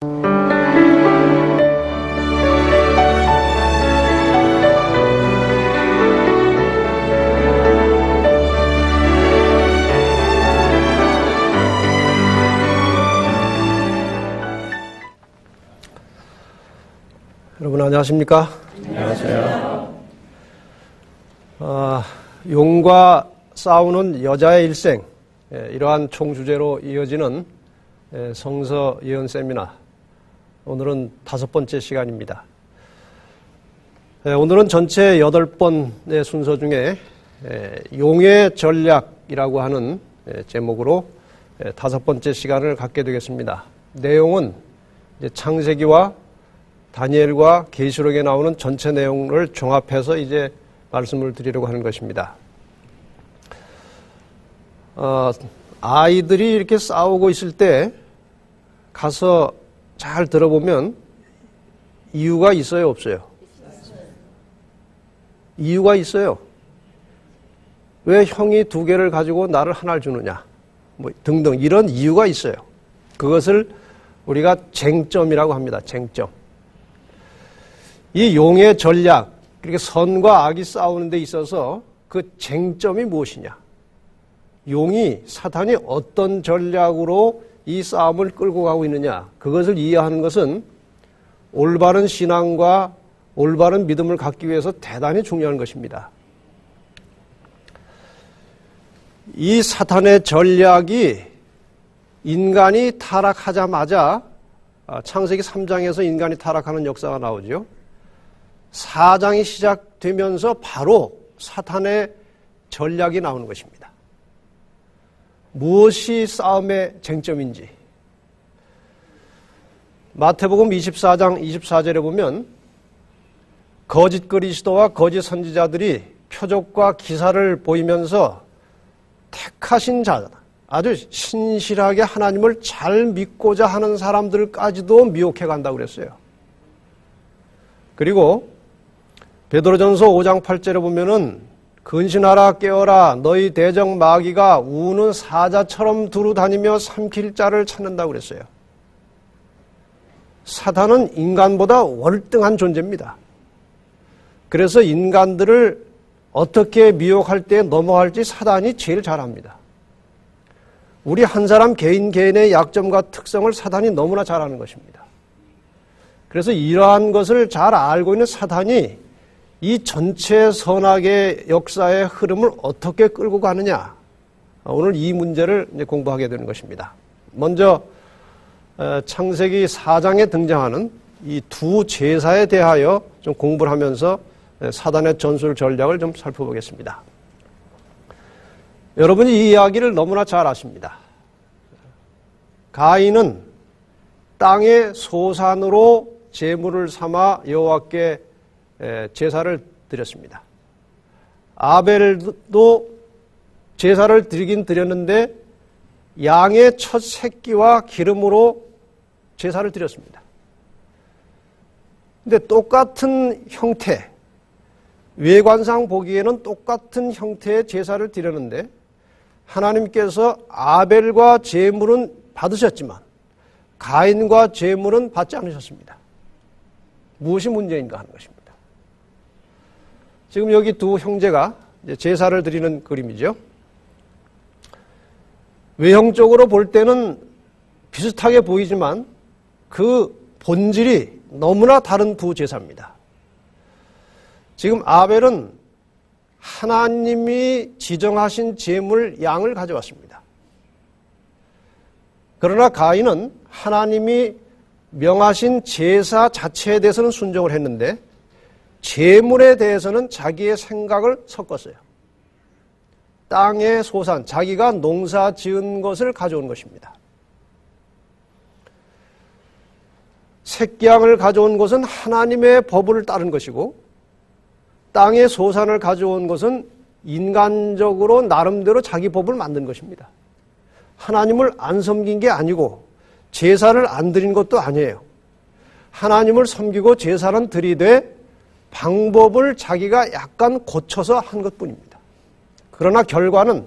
여러분 안녕하십니까? 안녕하세요. 용과 싸우는 여자의 일생, 이러한 총주제로 이어지는 성서 예언 세미나, 오늘은 5번째 시간입니다. 오늘은 전체 8번의 순서 중에 용의 전략이라고 하는 제목으로 5번째 시간을 갖게 되겠습니다. 내용은 이제 창세기와 다니엘과 계시록에 나오는 전체 내용을 종합해서 이제 말씀을 드리려고 하는 것입니다. 아이들이 이렇게 싸우고 있을 때 가서 잘 들어보면 이유가 있어요, 없어요? 이유가 있어요. 왜 형이 2개를 가지고 나를 하나를 주느냐, 뭐 등등 이런 이유가 있어요. 그것을 우리가 쟁점이라고 합니다. 쟁점. 이 용의 전략, 그러니까 선과 악이 싸우는 데 있어서 그 쟁점이 무엇이냐? 용이, 사탄이 어떤 전략으로 이 싸움을 끌고 가고 있느냐? 그것을 이해하는 것은 올바른 신앙과 올바른 믿음을 갖기 위해서 대단히 중요한 것입니다. 이 사탄의 전략이 인간이 타락하자마자 창세기 3장에서 인간이 타락하는 역사가 나오죠. 4장이 시작되면서 바로 사탄의 전략이 나오는 것입니다. 무엇이 싸움의 쟁점인지. 마태복음 24장 24절에 보면 거짓 그리스도와 거짓 선지자들이 표적과 기사를 보이면서 택하신 자, 아주 신실하게 하나님을 잘 믿고자 하는 사람들까지도 미혹해 간다고 그랬어요. 그리고 베드로전서 5장 8절에 보면은 근신하라 깨어라 너희 대적 마귀가 우는 사자처럼 두루 다니며 삼킬 자를 찾는다고 그랬어요. 사탄은 인간보다 월등한 존재입니다. 그래서 인간들을 어떻게 미혹할 때 넘어갈지 사탄이 제일 잘합니다. 우리 한 사람 개인의 약점과 특성을 사탄이 너무나 잘 아는 것입니다. 그래서 이러한 것을 잘 알고 있는 사탄이 이 전체 선악의 역사의 흐름을 어떻게 끌고 가느냐, 오늘 이 문제를 이제 공부하게 되는 것입니다. 먼저 창세기 4장에 등장하는 이 2 제사에 대하여 좀 공부를 하면서 사단의 전술 전략을 좀 살펴보겠습니다. 여러분이 이 이야기를 너무나 잘 아십니다. 가인은 땅의 소산으로 제물을 삼아 여호와께 제사를 드렸습니다. 아벨도 제사를 드리긴 드렸는데 양의 첫 새끼와 기름으로 제사를 드렸습니다. 근데 똑같은 형태, 외관상 보기에는 똑같은 형태의 제사를 드렸는데 하나님께서 아벨과 제물은 받으셨지만 가인과 제물은 받지 않으셨습니다. 무엇이 문제인가 하는 것입니다. 지금 여기 2 형제가 제사를 드리는 그림이죠. 외형적으로 볼 때는 비슷하게 보이지만 그 본질이 너무나 다른 2 제사입니다. 지금 아벨은 하나님이 지정하신 제물 양을 가져왔습니다. 그러나 가인은 하나님이 명하신 제사 자체에 대해서는 순종을 했는데 제물에 대해서는 자기의 생각을 섞었어요. 땅의 소산, 자기가 농사 지은 것을 가져온 것입니다. 새끼양을 가져온 것은 하나님의 법을 따른 것이고 땅의 소산을 가져온 것은 인간적으로 나름대로 자기 법을 만든 것입니다. 하나님을 안 섬긴 게 아니고 제사를 안 드린 것도 아니에요. 하나님을 섬기고 제사는 드리되 방법을 자기가 약간 고쳐서 한 것뿐입니다. 그러나 결과는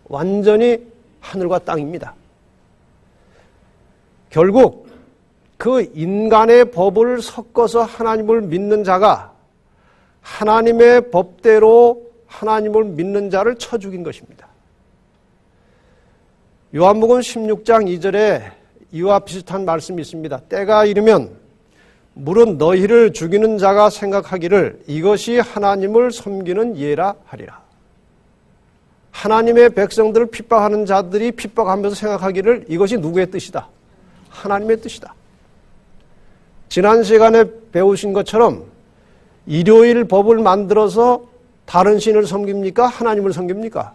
완전히 하늘과 땅입니다. 결국 그 인간의 법을 섞어서 하나님을 믿는 자가 하나님의 법대로 하나님을 믿는 자를 쳐 죽인 것입니다. 요한복음 16장 2절에 이와 비슷한 말씀이 있습니다. 때가 이르면 물은 너희를 죽이는 자가 생각하기를 이것이 하나님을 섬기는 예라 하리라. 하나님의 백성들을 핍박하는 자들이 핍박하면서 생각하기를 이것이 누구의 뜻이다? 하나님의 뜻이다. 지난 시간에 배우신 것처럼 일요일 법을 만들어서 다른 신을 섬깁니까? 하나님을 섬깁니까?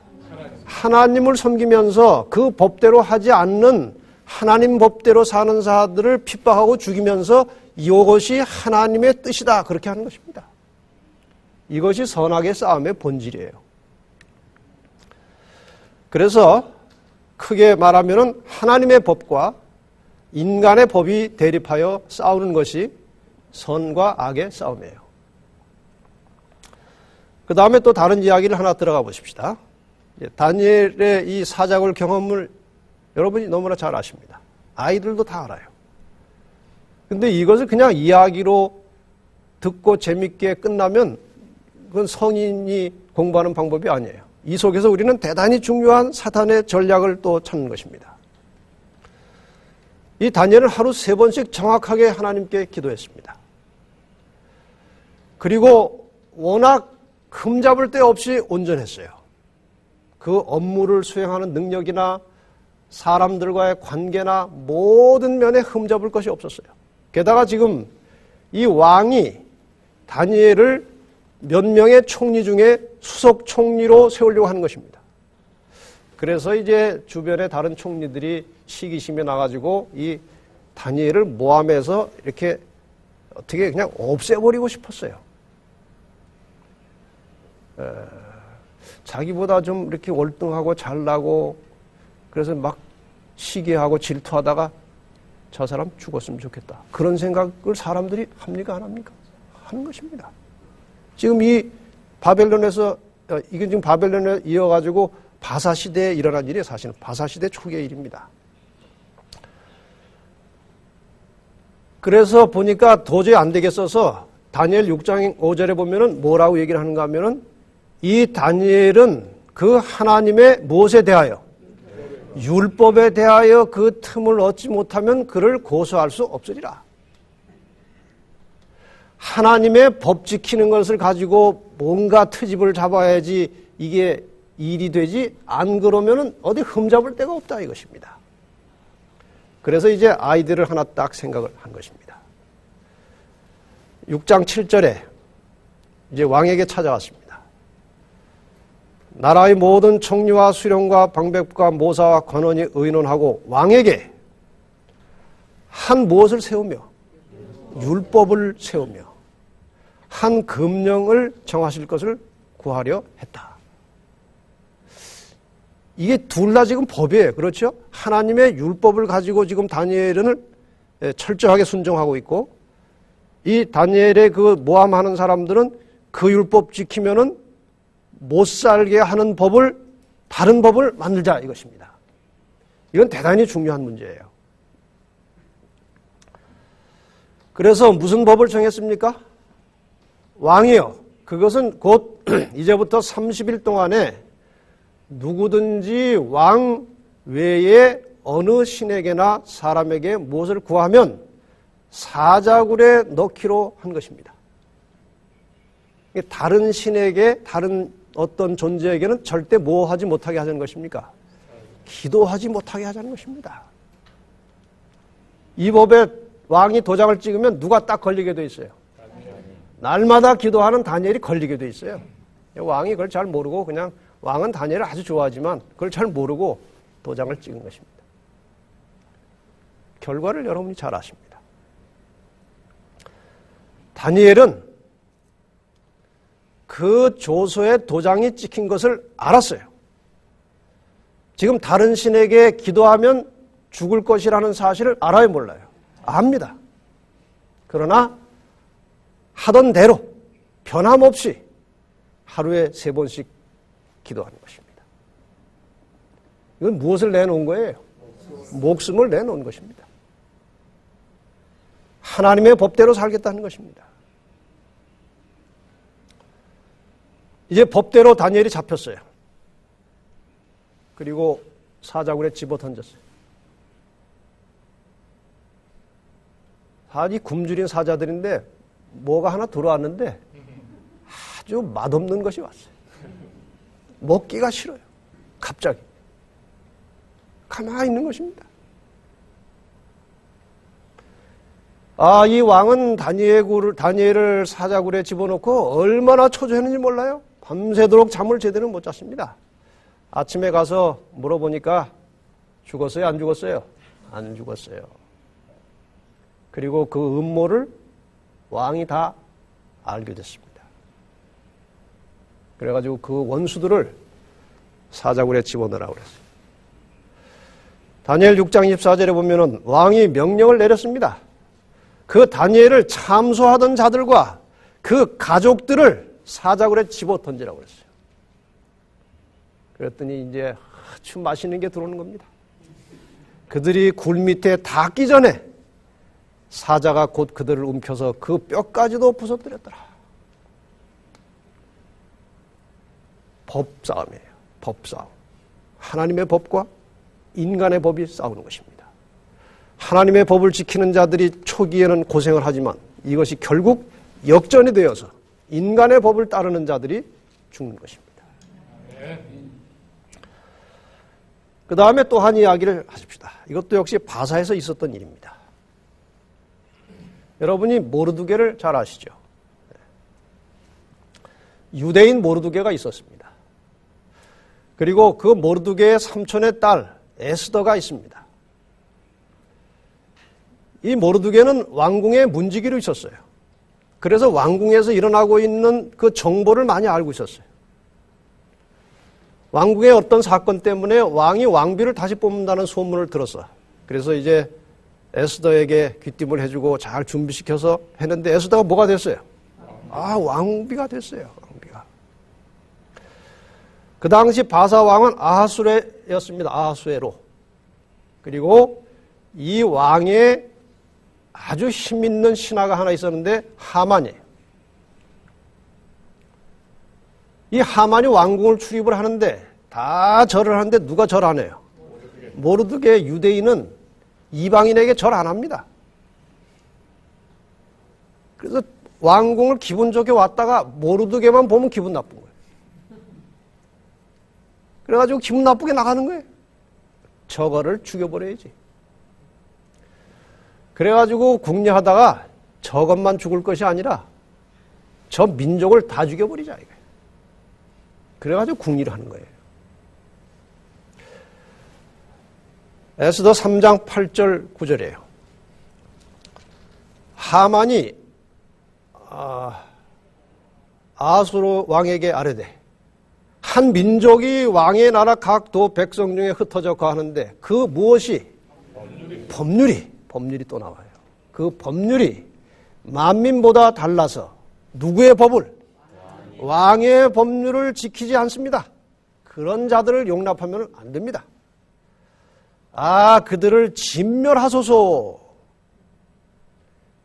하나님을 섬기면서 그 법대로 하지 않는 하나님 법대로 사는 자들을 핍박하고 죽이면서 이것이 하나님의 뜻이다. 그렇게 하는 것입니다. 이것이 선악의 싸움의 본질이에요. 그래서 크게 말하면 하나님의 법과 인간의 법이 대립하여 싸우는 것이 선과 악의 싸움이에요. 그 다음에 또 다른 이야기를 하나 들어가 보십시다. 다니엘의 이 사자굴 경험을 여러분이 너무나 잘 아십니다. 아이들도 다 알아요. 근데 이것을 그냥 이야기로 듣고 재밌게 끝나면 그건 성인이 공부하는 방법이 아니에요. 이 속에서 우리는 대단히 중요한 사탄의 전략을 또 찾는 것입니다. 이 다니엘은 하루 3번씩 정확하게 하나님께 기도했습니다. 그리고 워낙 흠잡을 데 없이 온전했어요. 그 업무를 수행하는 능력이나 사람들과의 관계나 모든 면에 흠잡을 것이 없었어요. 게다가 지금 이 왕이 다니엘을 몇 명의 총리 중에 수석 총리로 세우려고 하는 것입니다. 그래서 이제 주변의 다른 총리들이 시기심에 나가지고 이 다니엘을 모함해서 이렇게 어떻게 그냥 없애버리고 싶었어요. 자기보다 좀 이렇게 월등하고 잘나고 그래서 막 시기하고 질투하다가 저 사람 죽었으면 좋겠다. 그런 생각을 사람들이 합니까? 안 합니까? 하는 것입니다. 지금 이 바벨론에서 이게 지금 바벨론에 이어가지고 바사 시대에 일어난 일이 사실은 바사 시대 초기의 일입니다. 그래서 보니까 도저히 안 되겠어서 다니엘 6장 5절에 보면은 뭐라고 얘기를 하는가 하면은 이 다니엘은 그 하나님의 무엇에 대하여 율법에 대하여 그 틈을 얻지 못하면 그를 고소할 수 없으리라. 하나님의 법 지키는 것을 가지고 뭔가 트집을 잡아야지 이게 일이 되지 안 그러면은 어디 흠잡을 데가 없다 이것입니다. 그래서 이제 아이디어를 하나 딱 생각을 한 것입니다. 6장 7절에 이제 왕에게 찾아왔습니다. 나라의 모든 총리와 수령과 방백과 모사와 관원이 의논하고 왕에게 한 무엇을 세우며 율법을 세우며 한 금령을 정하실 것을 구하려 했다. 이게 둘 다 지금 법이에요. 그렇죠? 하나님의 율법을 가지고 지금 다니엘은 철저하게 순종하고 있고 이 다니엘의 그 모함하는 사람들은 그 율법 지키면은 못 살게 하는 법을 다른 법을 만들자 이것입니다. 이건 대단히 중요한 문제예요. 그래서 무슨 법을 정했습니까? 왕이요. 그것은 곧 이제부터 30일 동안에 누구든지 왕 외에 어느 신에게나 사람에게 무엇을 구하면 사자굴에 넣기로 한 것입니다. 다른 신에게 다른 어떤 존재에게는 절대 뭐 하지 못하게 하자는 것입니까? 기도하지 못하게 하자는 것입니다. 이 법에 왕이 도장을 찍으면 누가 딱 걸리게 돼 있어요? 날마다 기도하는 다니엘이 걸리게 돼 있어요. 왕이 그걸 잘 모르고 그냥 왕은 다니엘을 아주 좋아하지만 그걸 잘 모르고 도장을 찍은 것입니다. 결과를 여러분이 잘 아십니다. 다니엘은 그 조서에 도장이 찍힌 것을 알았어요. 지금 다른 신에게 기도하면 죽을 것이라는 사실을 알아요, 몰라요? 압니다. 그러나 하던 대로 변함없이 하루에 3번씩 기도하는 것입니다. 이건 무엇을 내놓은 거예요? 목숨을 내놓은 것입니다. 하나님의 법대로 살겠다는 것입니다. 이제 법대로 다니엘이 잡혔어요. 그리고 사자굴에 집어 던졌어요. 이 굶주린 사자들인데 뭐가 하나 들어왔는데 아주 맛없는 것이 왔어요. 먹기가 싫어요. 갑자기. 가만히 있는 것입니다. 이 왕은 다니엘을 사자굴에 집어넣고 얼마나 초조했는지 몰라요. 밤새도록 잠을 제대로 못 잤습니다. 아침에 가서 물어보니까 죽었어요? 안 죽었어요? 안 죽었어요. 그리고 그 음모를 왕이 다 알게 됐습니다. 그래가지고 그 원수들을 사자굴에 집어넣으라고 그랬어요. 다니엘 6장 24절에 보면은 왕이 명령을 내렸습니다. 그 다니엘을 참소하던 자들과 그 가족들을 사자굴에 집어 던지라고 그랬어요. 그랬더니 이제 아주 맛있는 게 들어오는 겁니다. 그들이 굴 밑에 닿기 전에 사자가 곧 그들을 움켜서 그 뼈까지도 부서뜨렸더라. 법싸움이에요. 법싸움. 하나님의 법과 인간의 법이 싸우는 것입니다. 하나님의 법을 지키는 자들이 초기에는 고생을 하지만 이것이 결국 역전이 되어서 인간의 법을 따르는 자들이 죽는 것입니다. 그 다음에 또 한 이야기를 하십시다. 이것도 역시 바사에서 있었던 일입니다. 여러분이 모르드게를 잘 아시죠? 유대인 모르드게가 있었습니다. 그리고 그 모르드게의 삼촌의 딸 에스더가 있습니다. 이 모르드게는 왕궁의 문지기로 있었어요. 그래서 왕궁에서 일어나고 있는 그 정보를 많이 알고 있었어요. 왕궁의 어떤 사건 때문에 왕이 왕비를 다시 뽑는다는 소문을 들었어. 그래서 이제 에스더에게 귀띔을 해주고 잘 준비시켜서 했는데 에스더가 뭐가 됐어요? 왕비가 됐어요. 왕비가. 그 당시 바사 왕은 아하수에였습니다. 아하수에로. 그리고 이 왕의 아주 힘있는 신하가 하나 있었는데 하만이에요. 이 하만이 왕궁을 출입을 하는데 다 절을 하는데 누가 절 안 해요? 모르드게 유대인은 이방인에게 절 안 합니다. 그래서 왕궁을 기분 좋게 왔다가 모르드게만 보면 기분 나쁜 거예요. 그래가지고 기분 나쁘게 나가는 거예요. 저거를 죽여버려야지. 그래가지고 궁리하다가 저것만 죽을 것이 아니라 저 민족을 다 죽여버리자 이거예요. 그래가지고 궁리를 하는 거예요. 에스더 3장 8절 9절이에요. 하만이 아수르 왕에게 아뢰되 한 민족이 왕의 나라 각 도 백성 중에 흩어져 거하는데 그 무엇이? 법률이 또 나와요. 그 법률이 만민보다 달라서 누구의 법을? 왕의 법률을 지키지 않습니다. 그런 자들을 용납하면 안 됩니다. 그들을 진멸하소서.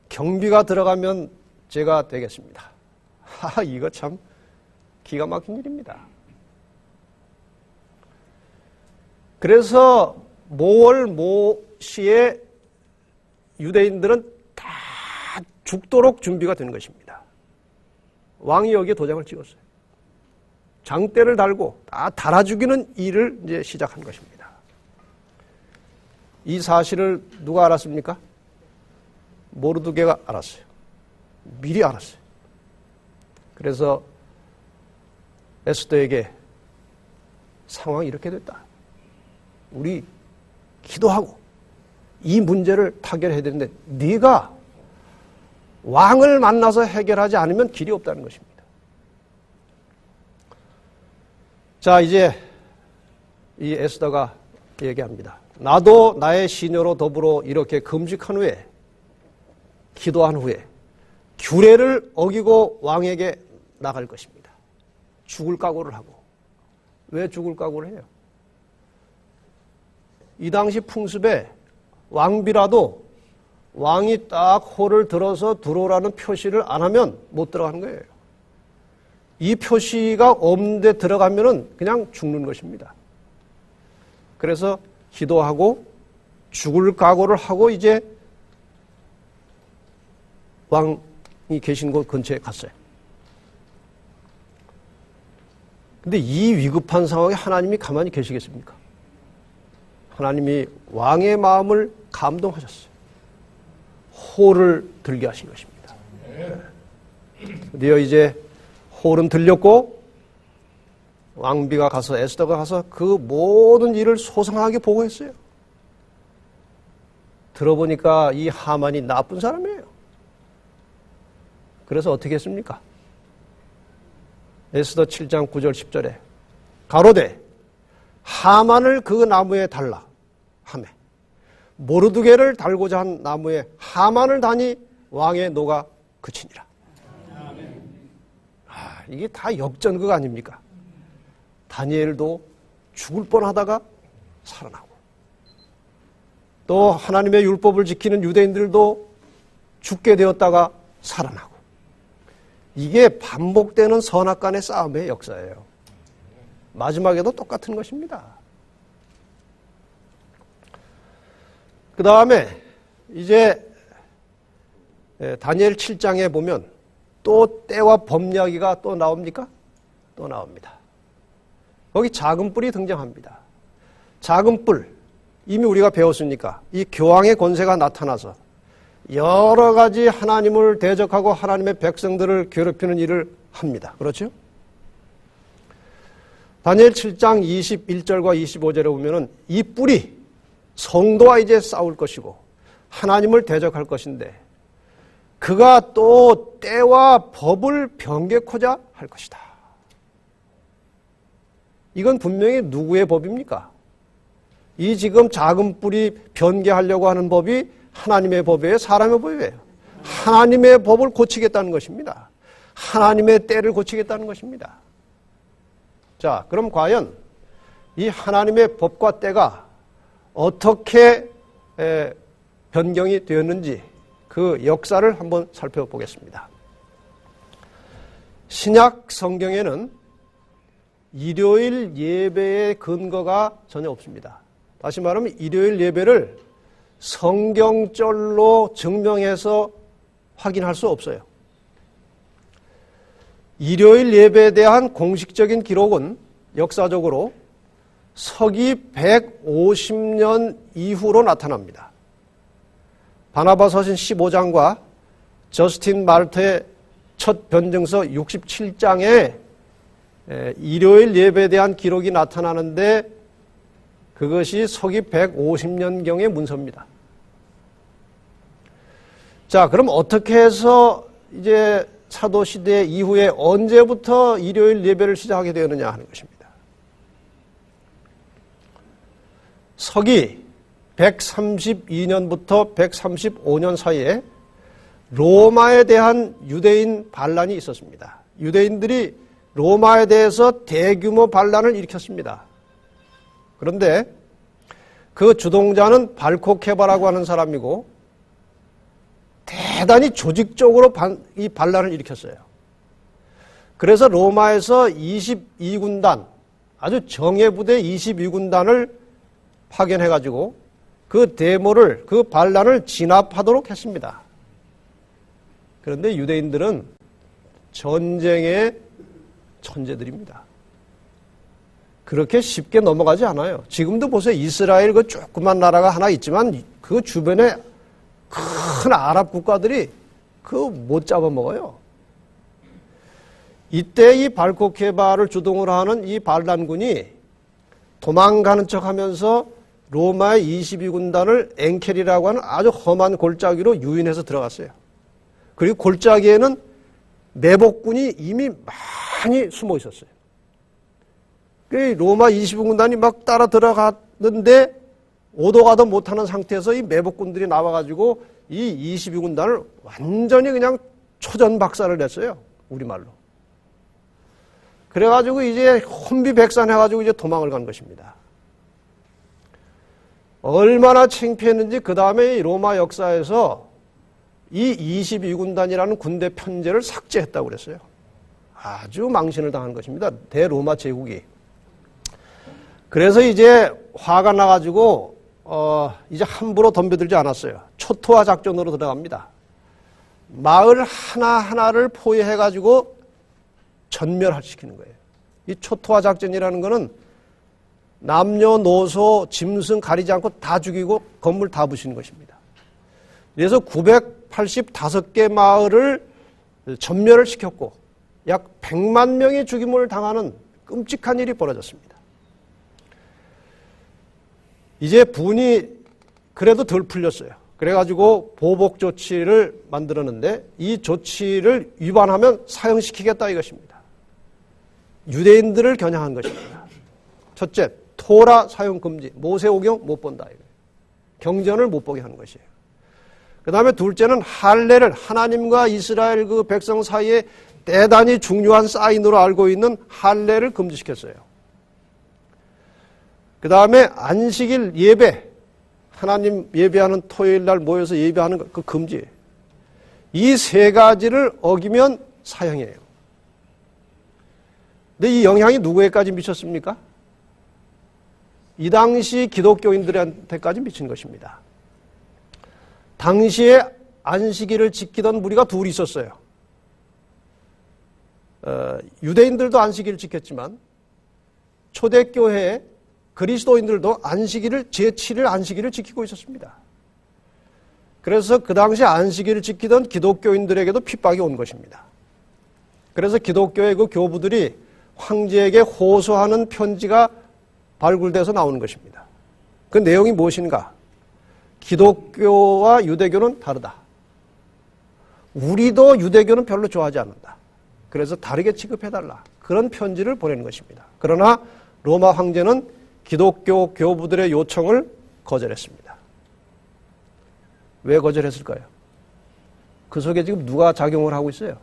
경비가 들어가면 제가 되겠습니다. 이거 참 기가 막힌 일입니다. 그래서 모월 모시에 유대인들은 다 죽도록 준비가 되는 것입니다. 왕이 여기에 도장을 찍었어요. 장대를 달고 다 달아 죽이는 일을 이제 시작한 것입니다. 이 사실을 누가 알았습니까? 모르드게가 알았어요. 미리 알았어요. 그래서 에스더에게 상황이 이렇게 됐다. 우리 기도하고 이 문제를 타결해야 되는데 네가 왕을 만나서 해결하지 않으면 길이 없다는 것입니다. 자, 이제 이 에스더가 얘기합니다. 나도 나의 시녀로 더불어 이렇게 금식한 후에 기도한 후에 규례를 어기고 왕에게 나갈 것입니다. 죽을 각오를 하고. 왜 죽을 각오를 해요? 이 당시 풍습에 왕비라도 왕이 딱 호를 들어서 들어오라는 표시를 안 하면 못 들어가는 거예요. 이 표시가 없는데 들어가면은 그냥 죽는 것입니다. 그래서 기도하고 죽을 각오를 하고 이제 왕이 계신 곳 근처에 갔어요. 근데 이 위급한 상황에 하나님이 가만히 계시겠습니까? 하나님이 왕의 마음을 감동하셨어요. 호를 들게 하신 것입니다. 드디어 이제 호는 들렸고 왕비가 가서 에스더가 가서 그 모든 일을 소상하게 보고했어요. 들어보니까 이 하만이 나쁜 사람이에요. 그래서 어떻게 했습니까? 에스더 7장 9절 10절에 가로되 하만을 그 나무에 달라 하매 모르드게를 달고자 한 나무에 하만을 다니 왕의 노가 그치니라. 이게 다 역전극 아닙니까? 다니엘도 죽을 뻔하다가 살아나고 또 하나님의 율법을 지키는 유대인들도 죽게 되었다가 살아나고 이게 반복되는 선악간의 싸움의 역사예요. 마지막에도 똑같은 것입니다. 그 다음에 이제 다니엘 7장에 보면 또 때와 범야기가 또 나옵니까? 또 나옵니다. 거기 작은 뿔이 등장합니다. 작은 뿔, 이미 우리가 배웠으니까 이 교황의 권세가 나타나서 여러 가지 하나님을 대적하고 하나님의 백성들을 괴롭히는 일을 합니다. 그렇죠? 다니엘 7장 21절과 25절에 보면은 이 뿔이 성도와 이제 싸울 것이고 하나님을 대적할 것인데 그가 또 때와 법을 변개코자 할 것이다. 이건 분명히 누구의 법입니까? 이 지금 작은 뿔이 변개하려고 하는 법이 하나님의 법이에요? 사람의 법이에요? 하나님의 법을 고치겠다는 것입니다. 하나님의 때를 고치겠다는 것입니다. 자, 그럼 과연 이 하나님의 법과 때가 어떻게 변경이 되었는지 그 역사를 한번 살펴보겠습니다. 신약 성경에는 일요일 예배의 근거가 전혀 없습니다. 다시 말하면 일요일 예배를 성경절로 증명해서 확인할 수 없어요. 일요일 예배에 대한 공식적인 기록은 역사적으로 서기 150년 이후로 나타납니다. 바나바 서신 15장과 저스틴 마르트의 첫 변증서 67장에 일요일 예배에 대한 기록이 나타나는데 그것이 서기 150년경의 문서입니다. 자, 그럼 어떻게 해서 이제 사도시대 이후에 언제부터 일요일 예배를 시작하게 되었느냐 하는 것입니다. 서기 132년부터 135년 사이에 로마에 대한 유대인 반란이 있었습니다. 유대인들이 로마에 대해서 대규모 반란을 일으켰습니다. 그런데 그 주동자는 발코케바라고 하는 사람이고 대단히 조직적으로 이 반란을 일으켰어요. 그래서 로마에서 22군단, 아주 정예부대 22군단을 파견해가지고 그 데모를, 그 반란을 진압하도록 했습니다. 그런데 유대인들은 전쟁의 천재들입니다. 그렇게 쉽게 넘어가지 않아요. 지금도 보세요. 이스라엘 그 조그만 나라가 하나 있지만 그 주변에 큰 아랍 국가들이 그거 못 잡아먹어요. 이때 이 발코케바를 주동으로 하는 이 반란군이 도망가는 척하면서 로마의 22군단을 엥켈이라고 하는 아주 험한 골짜기로 유인해서 들어갔어요. 그리고 골짜기에는 매복군이 이미 많이 숨어 있었어요. 로마 22군단이 막 따라 들어갔는데 오도 가도 못하는 상태에서 이 매복군들이 나와가지고 이 22군단을 완전히 그냥 초전박살을 냈어요. 우리말로. 그래가지고 이제 혼비백산해가지고 이제 도망을 간 것입니다. 얼마나 창피했는지 그 다음에 로마 역사에서 이 22군단이라는 군대 편제를 삭제했다고 그랬어요. 아주 망신을 당한 것입니다. 대로마 제국이. 그래서 이제 화가 나가지고 이제 함부로 덤벼들지 않았어요. 초토화 작전으로 들어갑니다. 마을 하나하나를 포위해가지고 전멸시키는 거예요. 이 초토화 작전이라는 거는 남녀노소 짐승 가리지 않고 다 죽이고 건물 다 부시는 것입니다. 그래서 985개 마을을 전멸을 시켰고 약 100만 명의 죽임을 당하는 끔찍한 일이 벌어졌습니다. 이제 분이 그래도 덜 풀렸어요. 그래가지고 보복 조치를 만들었는데 이 조치를 위반하면 사형시키겠다 이것입니다. 유대인들을 겨냥한 것입니다. 첫째, 토라 사용 금지, 모세오경 못 본다 이거예요. 경전을 못 보게 하는 것이에요. 그 다음에 둘째는 할례를 하나님과 이스라엘 그 백성 사이에 대단히 중요한 사인으로 알고 있는 할례를 금지시켰어요. 그 다음에 안식일 예배, 하나님 예배하는 토요일 날 모여서 예배하는 것, 그 금지예요. 이 세 가지를 어기면 사형이에요. 근데 이 영향이 누구에까지 미쳤습니까? 이 당시 기독교인들한테까지 미친 것입니다. 당시에 안식일을 지키던 무리가 둘이 있었어요. 유대인들도 안식일을 지켰지만 초대교회 그리스도인들도 안식일을 제7일 안식일을 지키고 있었습니다. 그래서 그 당시 안식일을 지키던 기독교인들에게도 핍박이 온 것입니다. 그래서 기독교의 그 교부들이 황제에게 호소하는 편지가 발굴돼서 나오는 것입니다. 그 내용이 무엇인가? 기독교와 유대교는 다르다. 우리도 유대교는 별로 좋아하지 않는다. 그래서 다르게 취급해달라. 그런 편지를 보내는 것입니다. 그러나 로마 황제는 기독교 교부들의 요청을 거절했습니다. 왜 거절했을까요? 그 속에 지금 누가 작용을 하고 있어요?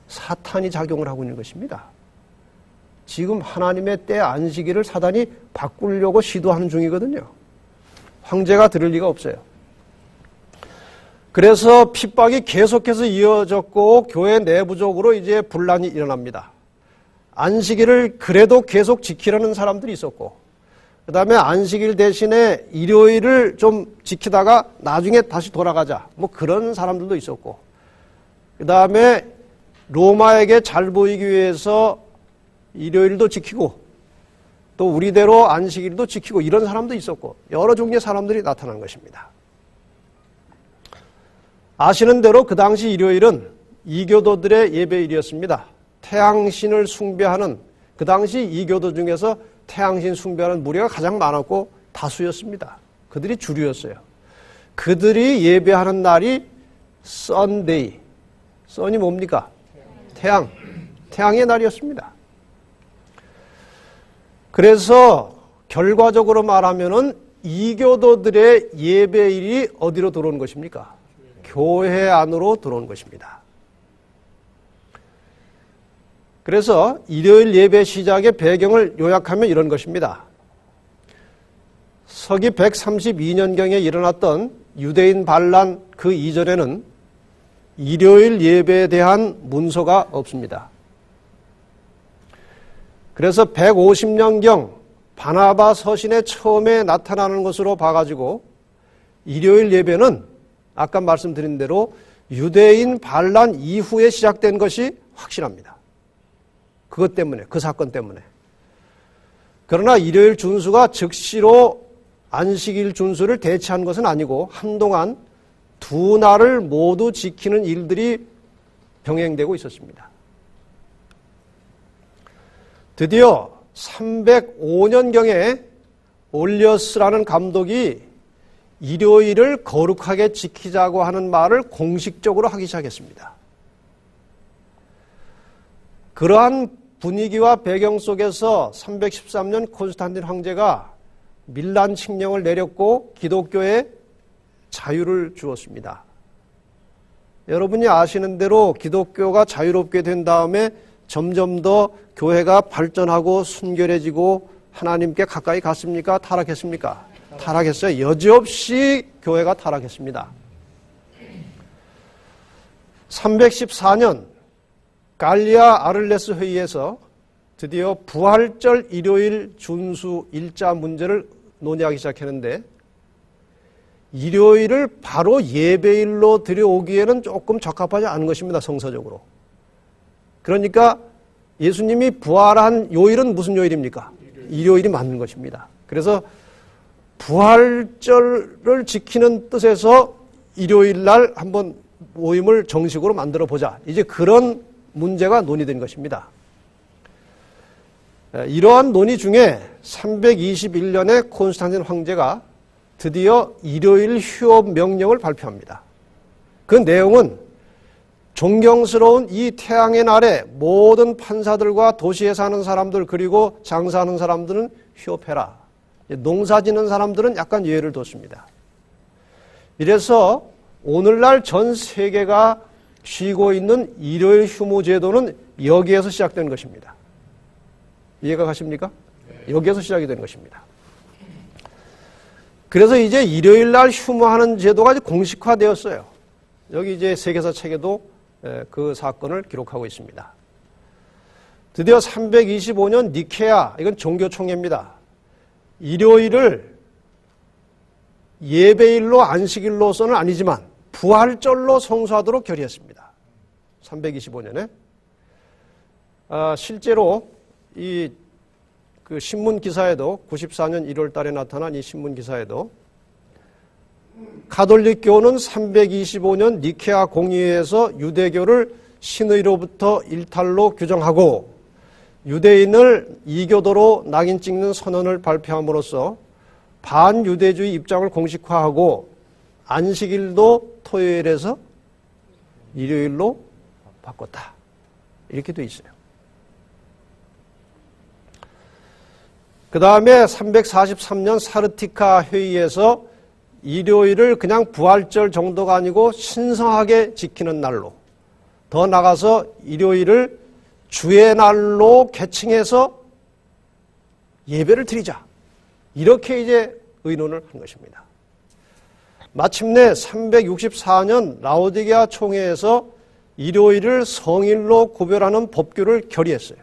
사탄이 작용을 하고 있는 것입니다. 지금 하나님의 때 안식일을 사단이 바꾸려고 시도하는 중이거든요. 황제가 들을 리가 없어요. 그래서 핍박이 계속해서 이어졌고 교회 내부적으로 이제 분란이 일어납니다. 안식일을 그래도 계속 지키려는 사람들이 있었고 그 다음에 안식일 대신에 일요일을 좀 지키다가 나중에 다시 돌아가자 뭐 그런 사람들도 있었고 그 다음에 로마에게 잘 보이기 위해서 일요일도 지키고 또 우리대로 안식일도 지키고 이런 사람도 있었고 여러 종류의 사람들이 나타난 것입니다. 아시는 대로 그 당시 일요일은 이교도들의 예배일이었습니다. 태양신을 숭배하는 그 당시 이교도 중에서 태양신 숭배하는 무리가 가장 많았고 다수였습니다. 그들이 주류였어요. 그들이 예배하는 날이 썬데이. 썬이 뭡니까? 태양의 날이었습니다. 그래서 결과적으로 말하면은 이교도들의 예배일이 어디로 들어오는 것입니까? 교회 안으로 들어오는 것입니다. 그래서 일요일 예배 시작의 배경을 요약하면 이런 것입니다. 서기 132년경에 일어났던 유대인 반란 그 이전에는 일요일 예배에 대한 문서가 없습니다. 그래서 150년경 바나바 서신에 처음에 나타나는 것으로 봐가지고 일요일 예배는 아까 말씀드린 대로 유대인 반란 이후에 시작된 것이 확실합니다. 그것 때문에, 그 사건 때문에. 그러나 일요일 준수가 즉시로 안식일 준수를 대체한 것은 아니고 한동안 두 날을 모두 지키는 일들이 병행되고 있었습니다. 드디어 305년경에 올리어스라는 감독이 일요일을 거룩하게 지키자고 하는 말을 공식적으로 하기 시작했습니다. 그러한 분위기와 배경 속에서 313년 콘스탄틴 황제가 밀란 칙령을 내렸고 기독교에 자유를 주었습니다. 여러분이 아시는 대로 기독교가 자유롭게 된 다음에 점점 더 교회가 발전하고 순결해지고 하나님께 가까이 갔습니까? 타락했습니까? 타락했어요. 여지없이 교회가 타락했습니다. 314년 갈리아 아를레스 회의에서 드디어 부활절 일요일 준수 일자 문제를 논의하기 시작했는데, 일요일을 바로 예배일로 들여오기에는 조금 적합하지 않은 것입니다. 성서적으로. 그러니까 예수님이 부활한 요일은 무슨 요일입니까? 일요일이 맞는 것입니다. 그래서 부활절을 지키는 뜻에서 일요일 날 한번 모임을 정식으로 만들어 보자. 이제 그런 문제가 논의된 것입니다. 이러한 논의 중에 321년에 콘스탄틴 황제가 드디어 일요일 휴업 명령을 발표합니다. 그 내용은 존경스러운 이 태양의 날에 모든 판사들과 도시에 사는 사람들 그리고 장사하는 사람들은 휴업해라. 농사 짓는 사람들은 약간 예외를 뒀습니다. 이래서 오늘날 전 세계가 쉬고 있는 일요일 휴무 제도는 여기에서 시작된 것입니다. 이해가 가십니까? 여기에서 시작이 된 것입니다. 그래서 이제 일요일 날 휴무하는 제도가 이제 공식화되었어요. 여기 이제 세계사 책에도 그 사건을 기록하고 있습니다. 드디어 325년 니케아, 이건 종교총회입니다. 일요일을 예배일로 안식일로서는 아니지만 부활절로 성수하도록 결의했습니다. 325년에. 실제로 그 신문 기사에도 94년 1월 달에 나타난 이 신문 기사에도 가톨릭교는 325년 니케아 공의회에서 유대교를 신의로부터 일탈로 규정하고 유대인을 이교도로 낙인 찍는 선언을 발표함으로써 반유대주의 입장을 공식화하고 안식일도 토요일에서 일요일로 바꿨다. 이렇게 돼 있어요. 그 다음에 343년 사르티카 회의에서 일요일을 그냥 부활절 정도가 아니고 신성하게 지키는 날로, 더 나가서 일요일을 주의 날로 개칭해서 예배를 드리자. 이렇게 이제 의논을 한 것입니다. 마침내 364년 라오디게아 총회에서 일요일을 성일로 구별하는 법규를 결의했어요.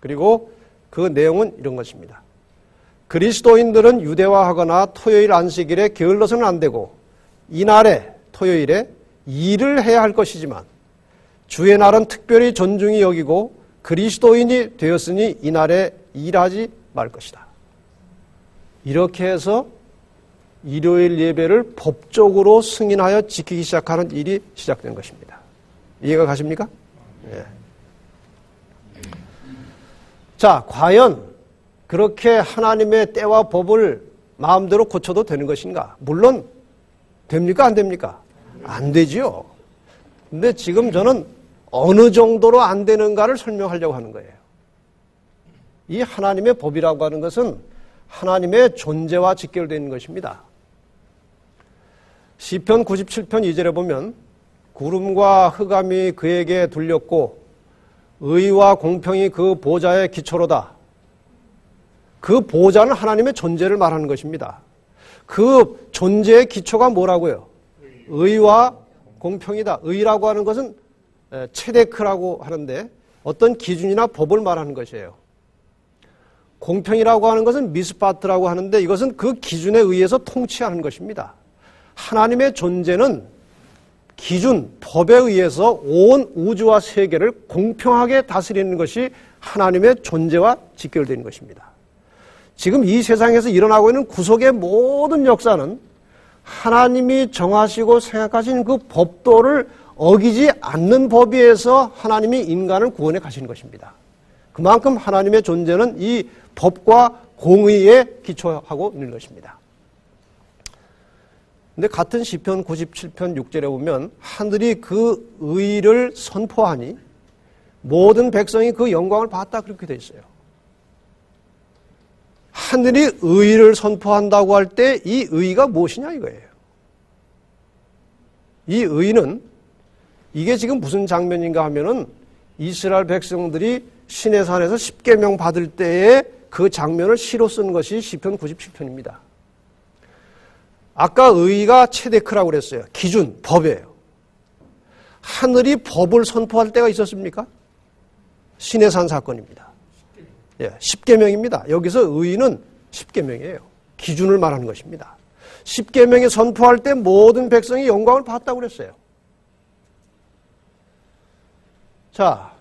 그리고 그 내용은 이런 것입니다. 그리스도인들은 유대화하거나 토요일 안식일에 게을러서는 안 되고 이날에 토요일에 일을 해야 할 것이지만 주의 날은 특별히 존중이 여기고 그리스도인이 되었으니 이날에 일하지 말 것이다. 이렇게 해서 일요일 예배를 법적으로 승인하여 지키기 시작하는 일이 시작된 것입니다. 이해가 가십니까? 네. 자, 과연 그렇게 하나님의 때와 법을 마음대로 고쳐도 되는 것인가? 물론 됩니까? 안 됩니까? 안 되지요. 근데 지금 저는 어느 정도로 안 되는가를 설명하려고 하는 거예요. 이 하나님의 법이라고 하는 것은 하나님의 존재와 직결되어 있는 것입니다. 시편 97편 2절에 보면 구름과 흑암이 그에게 둘렸고 의와 공평이 그 보좌의 기초로다. 그 보좌는 하나님의 존재를 말하는 것입니다. 그 존재의 기초가 뭐라고요? 의와 공평이다. 의라고 하는 것은 체데크라고 하는데 어떤 기준이나 법을 말하는 것이에요. 공평이라고 하는 것은 미스파트라고 하는데 이것은 그 기준에 의해서 통치하는 것입니다. 하나님의 존재는 기준, 법에 의해서 온 우주와 세계를 공평하게 다스리는 것이 하나님의 존재와 직결되는 것입니다. 지금 이 세상에서 일어나고 있는 구속의 모든 역사는 하나님이 정하시고 생각하신 그 법도를 어기지 않는 법에 의해서 하나님이 인간을 구원해 가시는 것입니다. 그만큼 하나님의 존재는 이 법과 공의에 기초하고 있는 것입니다. 근데 같은 시편 97편 6절에 보면 하늘이 그 의를 선포하니 모든 백성이 그 영광을 봤다 그렇게 돼 있어요. 하늘이 의를 선포한다고 할 때 이 의가 무엇이냐 이거예요. 이 의는 이게 지금 무슨 장면인가 하면은 이스라엘 백성들이 시내산에서 십계명 받을 때에 그 장면을 시로 쓴 것이 시편 97편입니다. 아까 의가 체데크라고 그랬어요. 기준, 법이에요. 하늘이 법을 선포할 때가 있었습니까? 시내산 사건입니다. 예, 십계명입니다. 여기서 의는 십계명이에요. 기준을 말하는 것입니다. 십계명이 선포할 때 모든 백성이 영광을 봤다고 그랬어요. 자,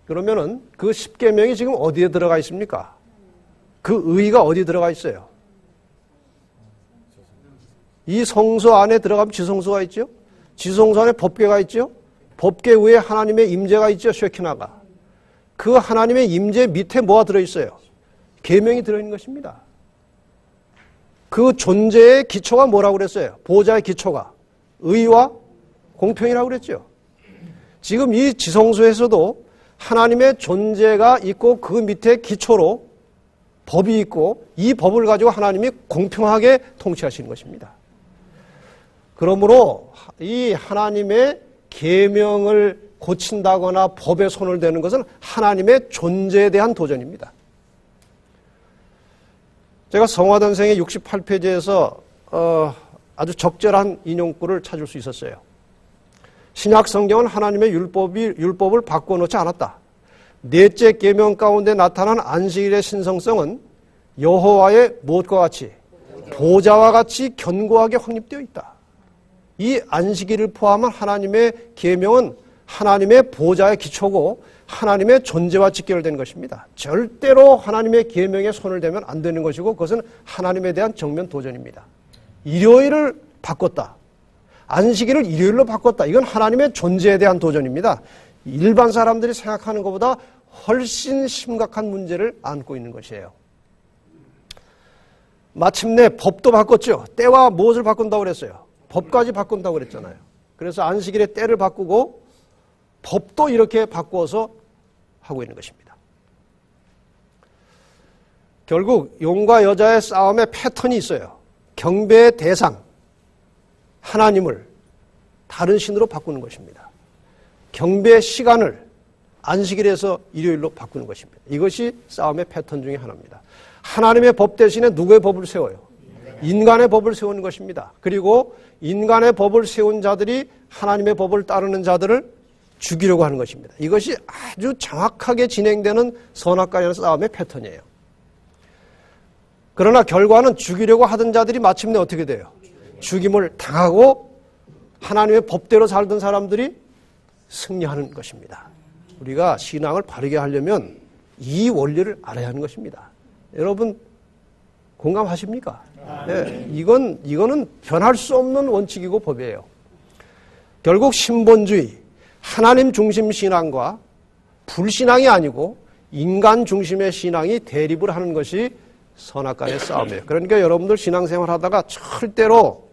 그러면은 그 십계명이 지금 어디에 들어가 있습니까? 그 의가 어디 들어가 있어요? 이 성소 안에 들어가면 지성소가 있죠? 지성소 안에 법궤가 있죠? 법궤 위에 하나님의 임재가 있죠? 쉐키나가. 그 하나님의 임재 밑에 뭐가 들어있어요? 계명이 들어있는 것입니다. 그 존재의 기초가 뭐라고 그랬어요? 보호자의 기초가 의와 공평이라고 그랬죠. 지금 이 지성소에서도 하나님의 존재가 있고 그 밑에 기초로 법이 있고 이 법을 가지고 하나님이 공평하게 통치하시는 것입니다. 그러므로 이 하나님의 계명을 고친다거나 법에 손을 대는 것은 하나님의 존재에 대한 도전입니다. 제가 성화단생의 68페이지에서 아주 적절한 인용구를 찾을 수 있었어요. 신약 성경은 하나님의 율법을 바꿔놓지 않았다. 넷째 계명 가운데 나타난 안식일의 신성성은 여호와의 무엇과 같이 보좌와 같이 견고하게 확립되어 있다. 이 안식일을 포함한 하나님의 계명은 하나님의 보좌의 기초고 하나님의 존재와 직결된 것입니다. 절대로 하나님의 계명에 손을 대면 안 되는 것이고 그것은 하나님에 대한 정면 도전입니다. 일요일을 바꿨다. 안식일을 일요일로 바꿨다. 이건 하나님의 존재에 대한 도전입니다. 일반 사람들이 생각하는 것보다 훨씬 심각한 문제를 안고 있는 것이에요. 마침내 법도 바꿨죠. 때와 무엇을 바꾼다고 그랬어요? 법까지 바꾼다고 그랬잖아요. 그래서 안식일의 때를 바꾸고 법도 이렇게 바꾸어서 하고 있는 것입니다. 결국 용과 여자의 싸움의 패턴이 있어요. 경배의 대상, 하나님을 다른 신으로 바꾸는 것입니다. 경배의 시간을 안식일에서 일요일로 바꾸는 것입니다. 이것이 싸움의 패턴 중에 하나입니다. 하나님의 법 대신에 누구의 법을 세워요? 인간의 법을 세우는 것입니다. 그리고 인간의 법을 세운 자들이 하나님의 법을 따르는 자들을 죽이려고 하는 것입니다. 이것이 아주 정확하게 진행되는 선악과라는 싸움의 패턴이에요. 그러나 결과는 죽이려고 하던 자들이 마침내 어떻게 돼요? 죽임을 당하고 하나님의 법대로 살던 사람들이 승리하는 것입니다. 우리가 신앙을 바르게 하려면 이 원리를 알아야 하는 것입니다. 여러분 공감하십니까? 네, 이거는 변할 수 없는 원칙이고 법이에요. 결국 신본주의, 하나님 중심 신앙과 불신앙이 아니고 인간 중심의 신앙이 대립을 하는 것이 선악간의 싸움이에요. 그러니까 여러분들 신앙생활 하다가 절대로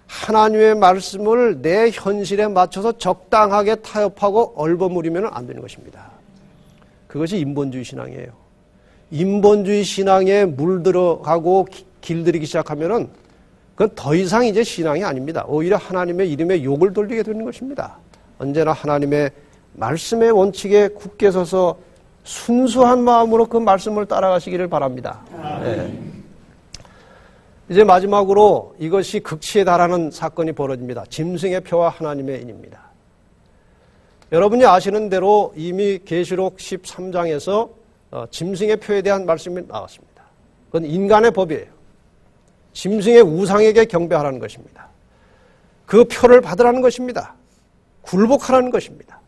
하나님의 말씀을 내 현실에 맞춰서 적당하게 타협하고 얼버무리면 안 되는 것입니다. 그것이 인본주의 신앙이에요. 인본주의 신앙에 물들어가고 길들이기 시작하면은 그건 더 이상 이제 신앙이 아닙니다. 오히려 하나님의 이름에 욕을 돌리게 되는 것입니다. 언제나 하나님의 말씀의 원칙에 굳게 서서 순수한 마음으로 그 말씀을 따라가시기를 바랍니다. 네. 이제 마지막으로 이것이 극치에 달하는 사건이 벌어집니다. 짐승의 표와 하나님의 인입니다. 여러분이 아시는 대로 이미 계시록 13장에서 짐승의 표에 대한 말씀이 나왔습니다. 그건 인간의 법이에요. 짐승의 우상에게 경배하라는 것입니다. 그 표를 받으라는 것입니다. 굴복하라는 것입니다.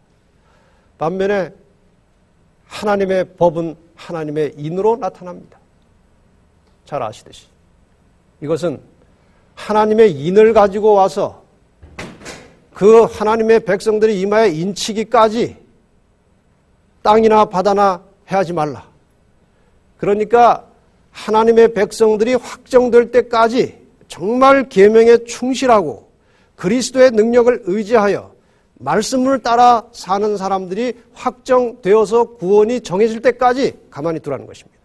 반면에 하나님의 법은 하나님의 인으로 나타납니다. 잘 아시듯이. 이것은 하나님의 인을 가지고 와서 그 하나님의 백성들이 이마에 인치기까지 땅이나 바다나 해하지 말라. 그러니까 하나님의 백성들이 확정될 때까지 정말 계명에 충실하고 그리스도의 능력을 의지하여 말씀을 따라 사는 사람들이 확정되어서 구원이 정해질 때까지 가만히 두라는 것입니다.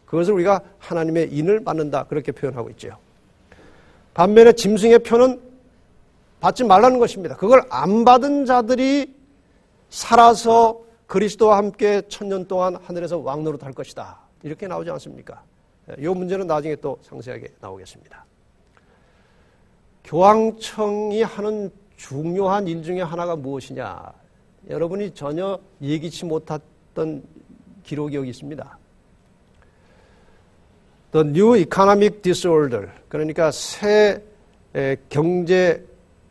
그것을 우리가 하나님의 인을 받는다 그렇게 표현하고 있죠. 반면에 짐승의 표는 받지 말라는 것입니다. 그걸 안 받은 자들이 살아서 그리스도와 함께 1000년 동안 하늘에서 왕노릇할 것이다. 이렇게 나오지 않습니까? 이 문제는 나중에 또 상세하게 나오겠습니다. 교황청이 하는 중요한 일 중에 하나가 무엇이냐? 여러분이 전혀 예기치 못했던 기록이 여기 있습니다. The New Economic Disorder, 그러니까 새 경제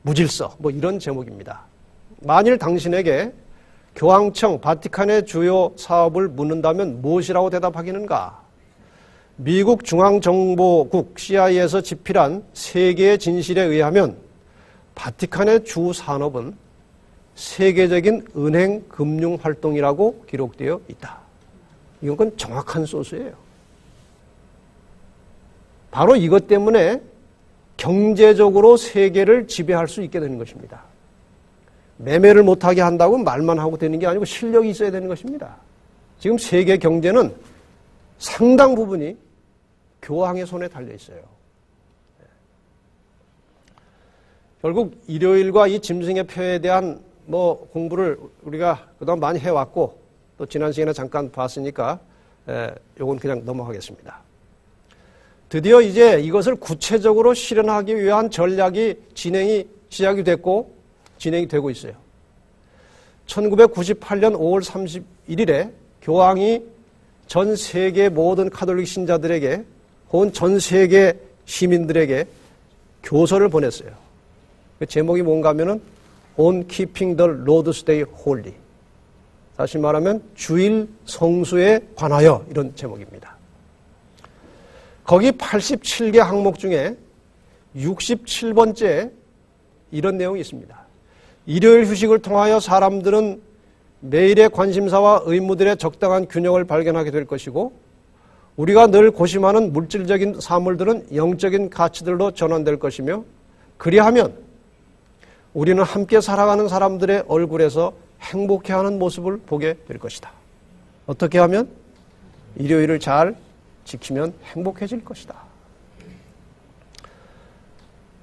무질서, 뭐 이런 제목입니다. 만일 당신에게 교황청, 바티칸의 주요 사업을 묻는다면 무엇이라고 대답하기는가? 미국 중앙정보국 CIA에서 집필한 세계의 진실에 의하면 바티칸의 주 산업은 세계적인 은행 금융 활동이라고 기록되어 있다. 이건 정확한 소스예요. 바로 이것 때문에 경제적으로 세계를 지배할 수 있게 되는 것입니다. 매매를 못하게 한다고 말만 하고 되는 게 아니고 실력이 있어야 되는 것입니다. 지금 세계 경제는 상당 부분이 교황의 손에 달려 있어요. 결국 일요일과 이 짐승의 표에 대한 공부를 우리가 그동안 많이 해왔고 또 지난 시간에 잠깐 봤으니까 요건 그냥 넘어가겠습니다. 드디어 이제 이것을 구체적으로 실현하기 위한 전략이 시작이 됐고 진행이 되고 있어요. 1998년 5월 31일에 교황이 전 세계 모든 카톨릭 신자들에게 혹은 전 세계 시민들에게 교서를 보냈어요. 그 제목이 뭔가 하면은 On Keeping the Lord's Day Holy. 다시 말하면 주일 성수에 관하여, 이런 제목입니다. 거기 87개 항목 중에 67번째 이런 내용이 있습니다. 일요일 휴식을 통하여 사람들은 매일의 관심사와 의무들의 적당한 균형을 발견하게 될 것이고, 우리가 늘 고심하는 물질적인 사물들은 영적인 가치들로 전환될 것이며, 그리하면 우리는 함께 살아가는 사람들의 얼굴에서 행복해하는 모습을 보게 될 것이다. 어떻게 하면? 일요일을 잘 지키면 행복해질 것이다.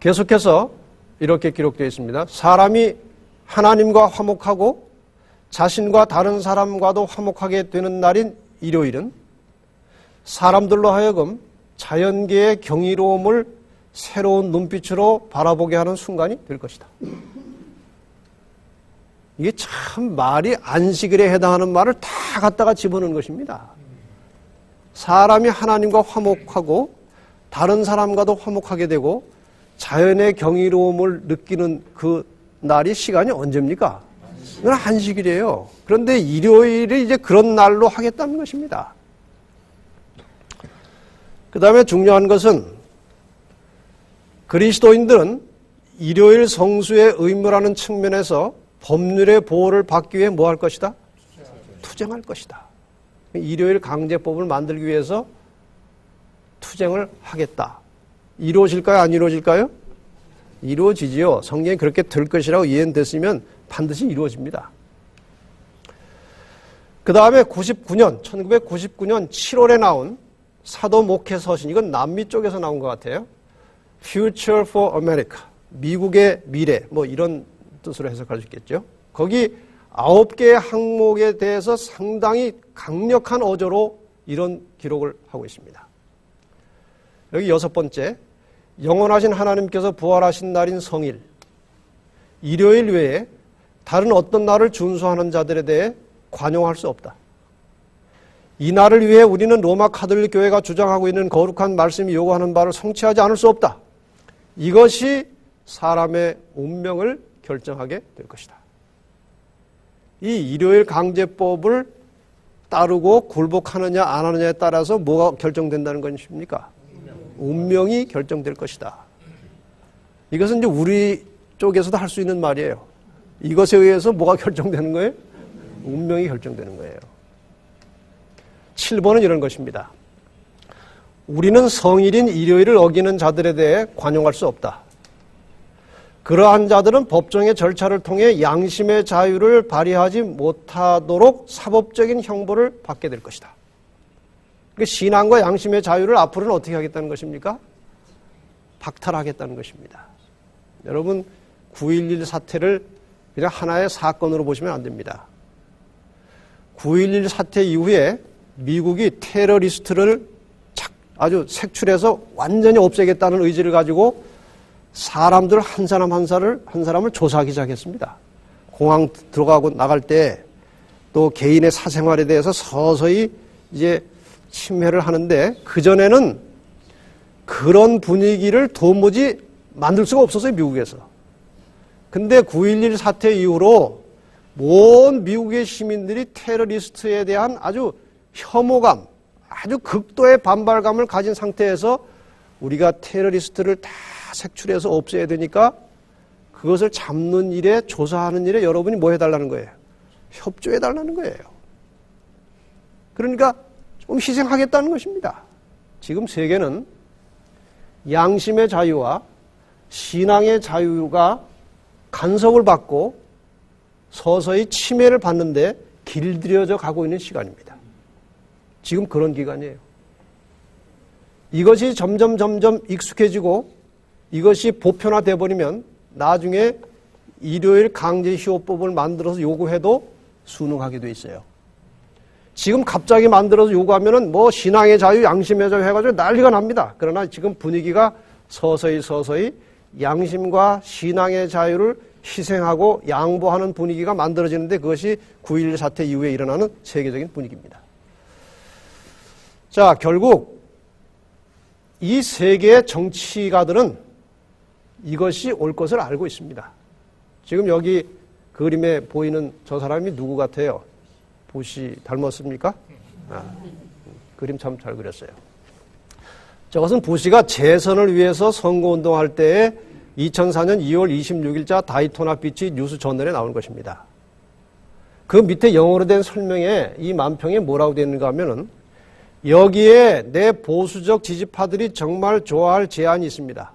계속해서 이렇게 기록되어 있습니다. 사람이 하나님과 화목하고 자신과 다른 사람과도 화목하게 되는 날인 일요일은 사람들로 하여금 자연계의 경이로움을 새로운 눈빛으로 바라보게 하는 순간이 될 것이다. 이게 참 말이 안식일에 해당하는 말을 다 갖다가 집어넣은 것입니다. 사람이 하나님과 화목하고 다른 사람과도 화목하게 되고 자연의 경이로움을 느끼는 그 날이 시간이 언제입니까? 이건 안식일이에요. 그런데 일요일을 이제 그런 날로 하겠다는 것입니다. 그 다음에 중요한 것은 그리스도인들은 일요일 성수의 의무라는 측면에서 법률의 보호를 받기 위해 뭐 할 것이다? 투쟁할 것이다. 일요일 강제법을 만들기 위해서 투쟁을 하겠다. 이루어질까요? 안 이루어질까요? 이루어지지요. 성경이 그렇게 될 것이라고 예언됐으면 반드시 이루어집니다. 그 다음에 1999년 7월에 나온 사도 목회 서신, 이건 남미 쪽에서 나온 것 같아요. Future for America, 미국의 미래, 뭐 이런 뜻으로 해석할 수 있겠죠. 거기 9개의 항목에 대해서 상당히 강력한 어조로 이런 기록을 하고 있습니다. 여기 6번째, 영원하신 하나님께서 부활하신 날인 성일, 일요일 외에 다른 어떤 날을 준수하는 자들에 대해 관용할 수 없다. 이 날을 위해 우리는 로마 카톨릭 교회가 주장하고 있는 거룩한 말씀이 요구하는 바를 성취하지 않을 수 없다. 이것이 사람의 운명을 결정하게 될 것이다. 이 일요일 강제법을 따르고 굴복하느냐 안 하느냐에 따라서 뭐가 결정된다는 것입니까? 운명이 결정될 것이다. 이것은 이제 우리 쪽에서도 할 수 있는 말이에요. 이것에 의해서 뭐가 결정되는 거예요? 운명이 결정되는 거예요. 7번은 이런 것입니다. 우리는 성일인 일요일을 어기는 자들에 대해 관용할 수 없다. 그러한 자들은 법정의 절차를 통해 양심의 자유를 발휘하지 못하도록 사법적인 형벌을 받게 될 것이다. 그러니까 신앙과 양심의 자유를 앞으로는 어떻게 하겠다는 것입니까? 박탈하겠다는 것입니다. 여러분, 9.11 사태를 그냥 하나의 사건으로 보시면 안 됩니다. 9.11 사태 이후에 미국이 테러리스트를 아주 색출해서 완전히 없애겠다는 의지를 가지고 사람들 한 사람 한 사람을 조사하기 시작했습니다. 공항 들어가고 나갈 때 또 개인의 사생활에 대해서 서서히 이제 침해를 하는데, 그전에는 그런 분위기를 도무지 만들 수가 없었어요, 미국에서. 근데 9.11 사태 이후로 온 미국의 시민들이 테러리스트에 대한 아주 혐오감, 아주 극도의 반발감을 가진 상태에서 우리가 테러리스트를 다 색출해서 없애야 되니까 그것을 잡는 일에, 조사하는 일에 여러분이 뭐 해달라는 거예요? 협조해달라는 거예요. 그러니까 좀 희생하겠다는 것입니다. 지금 세계는 양심의 자유와 신앙의 자유가 간섭을 받고 서서히 침해를 받는데 길들여져 가고 있는 시간입니다. 지금 그런 기간이에요. 이것이 점점 익숙해지고 이것이 보편화돼 버리면 나중에 일요일 강제휴업법을 만들어서 요구해도 순응하게 돼 있어요. 지금 갑자기 만들어서 요구하면은 뭐 신앙의 자유, 양심의 자유 해가지고 난리가 납니다. 그러나 지금 분위기가 서서히 양심과 신앙의 자유를 희생하고 양보하는 분위기가 만들어지는데, 그것이 9.11 사태 이후에 일어나는 세계적인 분위기입니다. 자, 결국 이 세계의 정치가들은 이것이 올 것을 알고 있습니다. 지금 여기 그림에 보이는 저 사람이 누구 같아요? 부시 닮았습니까? 그림 참 잘 그렸어요. 저것은 부시가 재선을 위해서 선거운동할 때에 2004년 2월 26일자 다이토나 비치 뉴스 저널에 나온 것입니다. 그 밑에 영어로 된 설명에 이 만평에 뭐라고 되어 있는가 하면은, 여기에 내 보수적 지지파들이 정말 좋아할 제안이 있습니다.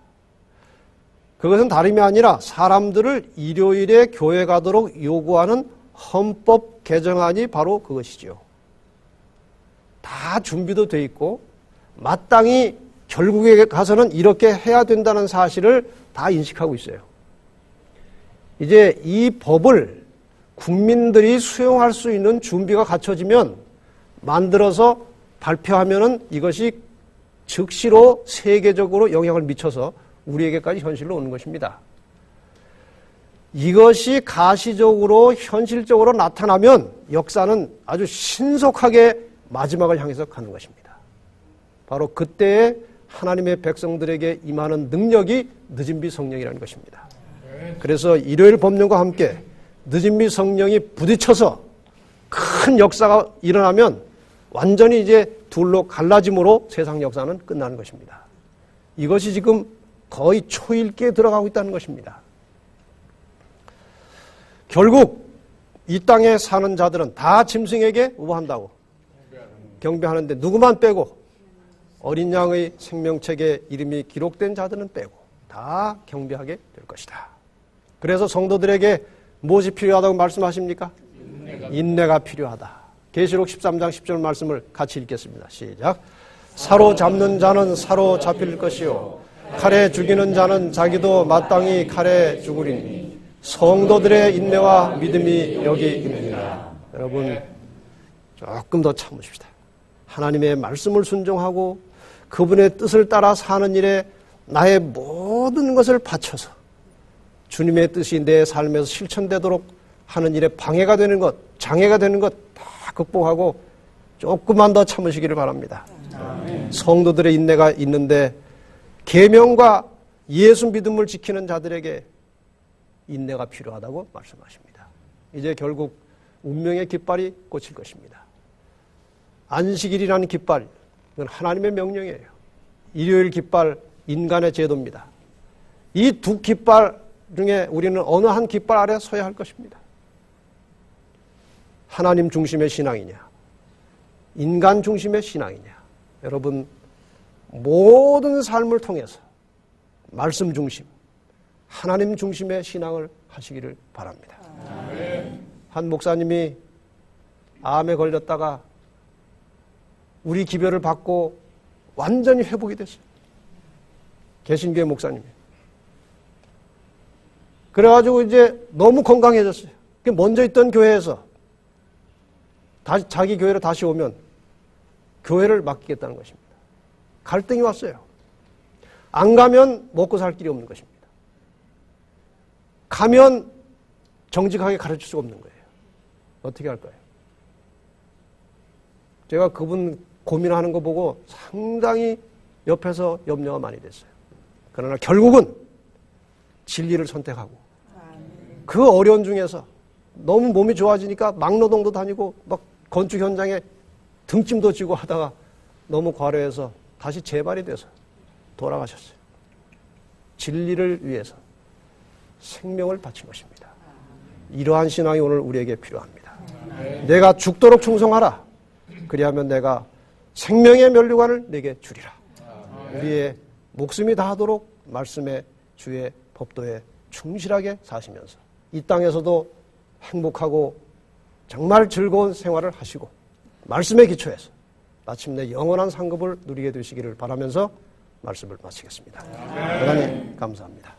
그것은 다름이 아니라 사람들을 일요일에 교회 가도록 요구하는 헌법 개정안이 바로 그것이죠. 다 준비도 돼 있고 마땅히 결국에 가서는 이렇게 해야 된다는 사실을 다 인식하고 있어요. 이제 이 법을 국민들이 수용할 수 있는 준비가 갖춰지면, 만들어서 발표하면은 이것이 즉시로 세계적으로 영향을 미쳐서 우리에게까지 현실로 오는 것입니다. 이것이 가시적으로 현실적으로 나타나면 역사는 아주 신속하게 마지막을 향해서 가는 것입니다. 바로 그때에 하나님의 백성들에게 임하는 능력이 늦은비 성령이라는 것입니다. 그래서 일요일 법령과 함께 늦은비 성령이 부딪혀서 큰 역사가 일어나면 완전히 이제 둘로 갈라짐으로 세상 역사는 끝나는 것입니다. 이것이 지금 거의 초일기에 들어가고 있다는 것입니다. 결국 이 땅에 사는 자들은 다 짐승에게 우호한다고 경배하는데, 누구만 빼고 어린 양의 생명책에 이름이 기록된 자들은 빼고 다 경배하게 될 것이다. 그래서 성도들에게 무엇이 필요하다고 말씀하십니까? 인내가 필요하다. 계시록 13장 10절 말씀을 같이 읽겠습니다. 시작. 사로잡는 자는 사로잡힐 것이요 칼에 죽이는 자는 자기도 마땅히 칼에 죽으리니 성도들의 인내와 믿음이 여기 있느니라. 여러분, 조금 더 참으십시다. 하나님의 말씀을 순종하고 그분의 뜻을 따라 사는 일에 나의 모든 것을 바쳐서 주님의 뜻이 내 삶에서 실천되도록 하는 일에 방해가 되는 것, 장애가 되는 것 다 극복하고 조금만 더 참으시기를 바랍니다. 성도들의 인내가 있는데 계명과 예수 믿음을 지키는 자들에게 인내가 필요하다고 말씀하십니다. 이제 결국 운명의 깃발이 꽂힐 것입니다. 안식일이라는 깃발, 이건 하나님의 명령이에요. 일요일 깃발, 인간의 제도입니다. 이 두 깃발 중에 우리는 어느 한 깃발 아래 서야 할 것입니다. 하나님 중심의 신앙이냐, 인간 중심의 신앙이냐. 여러분, 모든 삶을 통해서 말씀 중심, 하나님 중심의 신앙을 하시기를 바랍니다. 한 목사님이 암에 걸렸다가 우리 기별을 받고 완전히 회복이 됐어요. 개신교회 목사님이. 그래가지고 이제 너무 건강해졌어요. 먼저 있던 교회에서 자기 교회로 다시 오면 교회를 맡기겠다는 것입니다. 갈등이 왔어요. 안 가면 먹고 살 길이 없는 것입니다. 가면 정직하게 가르칠 수가 없는 거예요. 어떻게 할까요? 제가 그분 고민하는 거 보고 상당히 옆에서 염려가 많이 됐어요. 그러나 결국은 진리를 선택하고 그 어려운 중에서 너무 몸이 좋아지니까 막노동도 다니고 막 건축 현장에 등짐도 지고 하다가 너무 과로해서 다시 재발이 돼서 돌아가셨어요. 진리를 위해서 생명을 바친 것입니다. 이러한 신앙이 오늘 우리에게 필요합니다. 내가 죽도록 충성하라. 그리하면 내가 생명의 면류관을 내게 주리라. 우리의 목숨이 다하도록 말씀의 주의 법도에 충실하게 사시면서 이 땅에서도 행복하고 정말 즐거운 생활을 하시고 말씀에 기초해서 마침내 영원한 상급을 누리게 되시기를 바라면서 말씀을 마치겠습니다. 하나님 감사합니다.